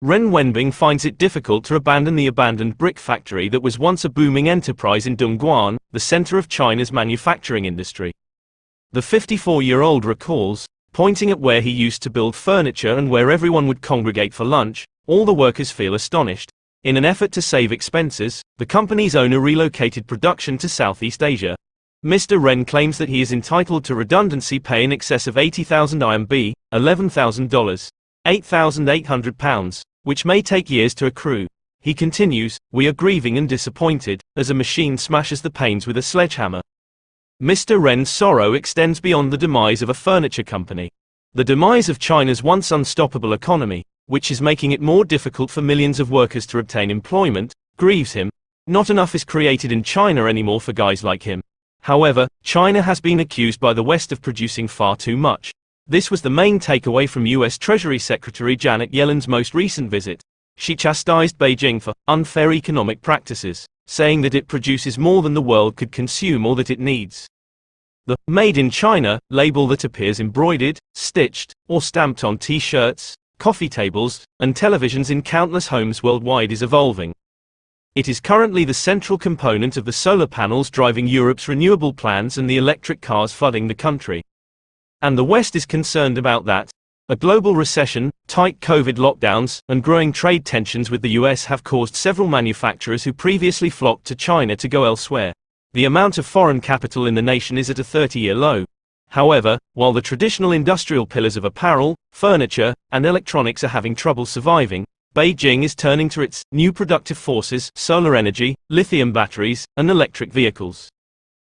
Ren Wenbing finds it difficult to abandon the abandoned brick factory that was once a booming enterprise in Dongguan, the center of China's manufacturing industry. The 54-year-old recalls, pointing at where he used to build furniture and where everyone would congregate for lunch, all the workers feel astonished. In an effort to save expenses, the company's owner relocated production to Southeast Asia. Mr. Ren claims that he is entitled to redundancy pay in excess of 80,000 RMB, $11,000, £8,800, which may take years to accrue. He continues, "We are grieving and disappointed, as a machine smashes the panes with a sledgehammer." Mr. Ren's sorrow extends beyond the demise of a furniture company. The demise of China's once unstoppable economy, which is making it more difficult for millions of workers to obtain employment, grieves him. Not enough is created in China anymore for guys like him. However, China has been accused by the West of producing far too much. This was the main takeaway from U.S. Treasury Secretary Janet Yellen's most recent visit. She chastised Beijing for unfair economic practices, saying that it produces more than the world could consume or that it needs. The "Made in China" label that appears embroidered, stitched, or stamped on t-shirts, coffee tables, and televisions in countless homes worldwide is evolving. It is currently the central component of the solar panels driving Europe's renewable plans and the electric cars flooding the country. And the West is concerned about that. A global recession, tight COVID lockdowns, and growing trade tensions with the US have caused several manufacturers who previously flocked to China to go elsewhere. The amount of foreign capital in the nation is at a 30-year low. However, while the traditional industrial pillars of apparel, furniture, and electronics are having trouble surviving, Beijing is turning to its new productive forces: solar energy, lithium batteries, and electric vehicles.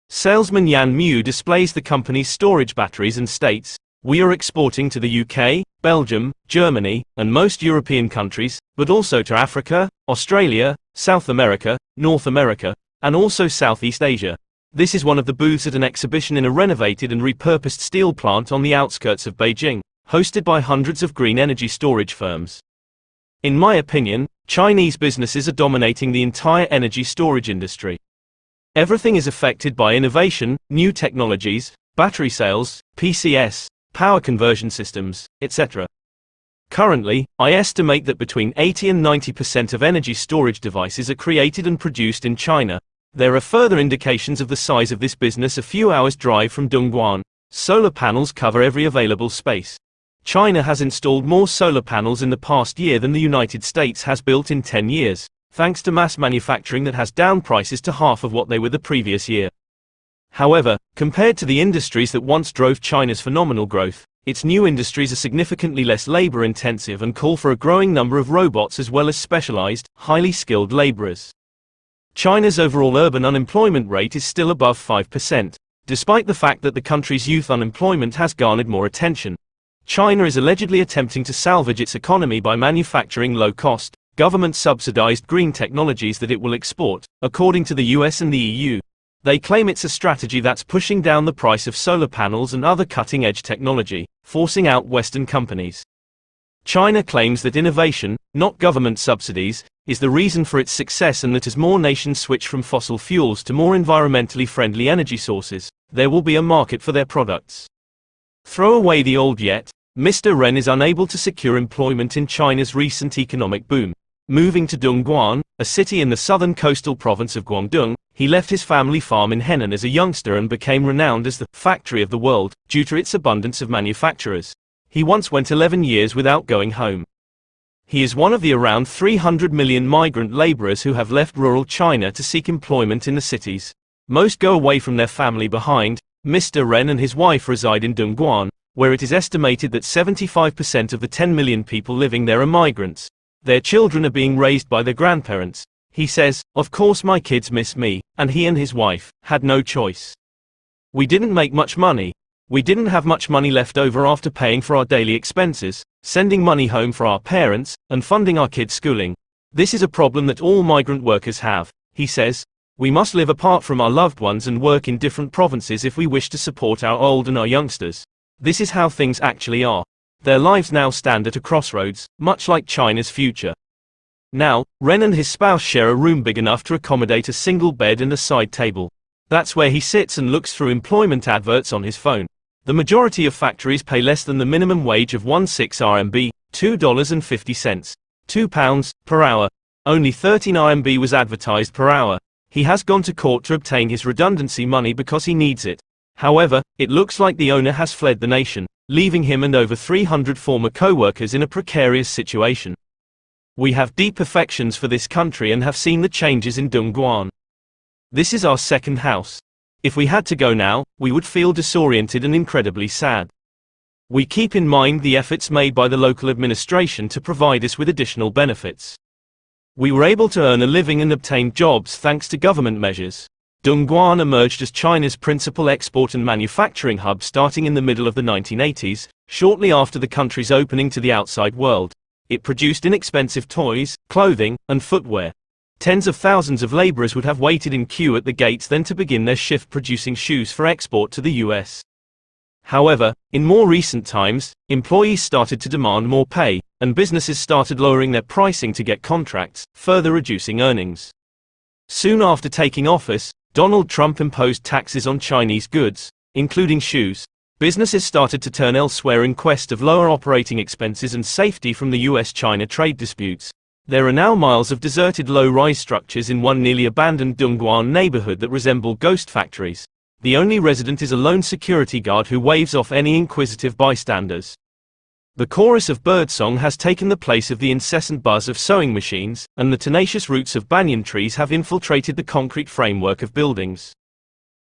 Salesman Yan Mu displays the company's storage batteries and states, "We are exporting to the UK, Belgium, Germany, and most European countries, but also to Africa, Australia, South America, North America, and also Southeast Asia." This is one of the booths at an exhibition in a renovated and repurposed steel plant on the outskirts of Beijing, hosted by hundreds of green energy storage firms. In my opinion, Chinese businesses are dominating the entire energy storage industry. Everything is affected by innovation, new technologies, battery cells, PCS, power conversion systems, etc. Currently, I estimate that between 80 and 90% of energy storage devices are created and produced in China. There are further indications of the size of this business a few hours' drive from Dongguan. Solar panels cover every available space. China has installed more solar panels in the past year than the United States has built in 10 years. Thanks to mass manufacturing that has down prices to half of what they were the previous year. However, compared to the industries that once drove China's phenomenal growth, its new industries are significantly less labor-intensive and call for a growing number of robots as well as specialized, highly skilled laborers. China's overall urban unemployment rate is still above 5%, despite the fact that the country's youth unemployment has garnered more attention. China is allegedly attempting to salvage its economy by manufacturing low-cost, government-subsidized green technologies that it will export, according to the US and the EU. They claim it's a strategy that's pushing down the price of solar panels and other cutting-edge technology, forcing out Western companies. China claims that innovation, not government subsidies, is the reason for its success, and that as more nations switch from fossil fuels to more environmentally friendly energy sources, there will be a market for their products. Throw away the old yet. Mr. Ren is unable to secure employment in China's recent economic boom. Moving to Dongguan, a city in the southern coastal province of Guangdong, he left his family farm in Henan as a youngster and became renowned as the factory of the world, due to its abundance of manufacturers. He once went 11 years without going home. He is one of the around 300 million migrant laborers who have left rural China to seek employment in the cities. Most go away from their family behind. Mr. Ren and his wife reside in Dongguan, where it is estimated that 75% of the 10 million people living there are migrants. Their children are being raised by their grandparents. He says, "Of course my kids miss me," and he and his wife had no choice. "We didn't make much money. We didn't have much money left over after paying for our daily expenses, sending money home for our parents, and funding our kids' schooling. This is a problem that all migrant workers have," he says. "We must live apart from our loved ones and work in different provinces if we wish to support our old and our youngsters. This is how things actually are." Their lives now stand at a crossroads, much like China's future. Now, Ren and his spouse share a room big enough to accommodate a single bed and a side table. That's where he sits and looks through employment adverts on his phone. The majority of factories pay less than the minimum wage of 16 RMB, $2.50. £2 per hour. Only 13 RMB was advertised per hour. He has gone to court to obtain his redundancy money because he needs it. However, it looks like the owner has fled the nation, leaving him and over 300 former co-workers in a precarious situation. We have deep affections for this country and have seen the changes in Dongguan. This is our second house. If we had to go now, we would feel disoriented and incredibly sad. We keep in mind the efforts made by the local administration to provide us with additional benefits. We were able to earn a living and obtain jobs thanks to government measures. Dongguan emerged as China's principal export and manufacturing hub starting in the middle of the 1980s, shortly after the country's opening to the outside world. It produced inexpensive toys, clothing, and footwear. Tens of thousands of laborers would have waited in queue at the gates then to begin their shift producing shoes for export to the US. However, in more recent times, employees started to demand more pay, and businesses started lowering their pricing to get contracts, further reducing earnings. Soon after taking office, Donald Trump imposed taxes on Chinese goods, including shoes. Businesses started to turn elsewhere in quest of lower operating expenses and safety from the US-China trade disputes. There are now miles of deserted low-rise structures in one nearly abandoned Dongguan neighborhood that resemble ghost factories. The only resident is a lone security guard who waves off any inquisitive bystanders. The chorus of birdsong has taken the place of the incessant buzz of sewing machines, and the tenacious roots of banyan trees have infiltrated the concrete framework of buildings.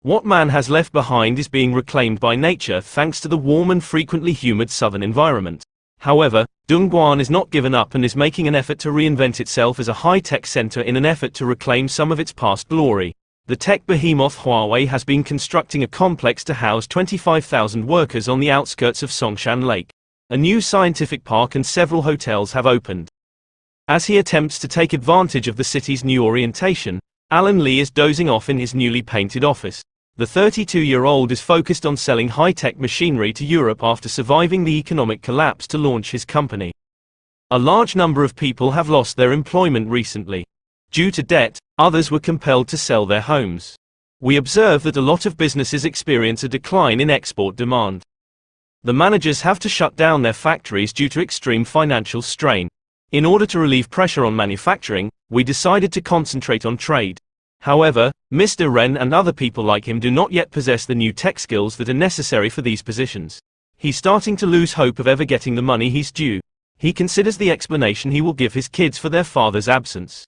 What man has left behind is being reclaimed by nature thanks to the warm and frequently humid southern environment. However, Dongguan is not given up and is making an effort to reinvent itself as a high-tech center in an effort to reclaim some of its past glory. The tech behemoth Huawei has been constructing a complex to house 25,000 workers on the outskirts of Songshan Lake. A new scientific park and several hotels have opened. As he attempts to take advantage of the city's new orientation, Alan Lee is dozing off in his newly painted office. The 32-year-old is focused on selling high-tech machinery to Europe after surviving the economic collapse to launch his company. A large number of people have lost their employment recently. Due to debt, others were compelled to sell their homes. We observe that a lot of businesses experience a decline in export demand. The managers have to shut down their factories due to extreme financial strain. In order to relieve pressure on manufacturing, we decided to concentrate on trade. However, Mr. Ren and other people like him do not yet possess the new tech skills that are necessary for these positions. He's starting to lose hope of ever getting the money he's due. He considers the explanation he will give his kids for their father's absence.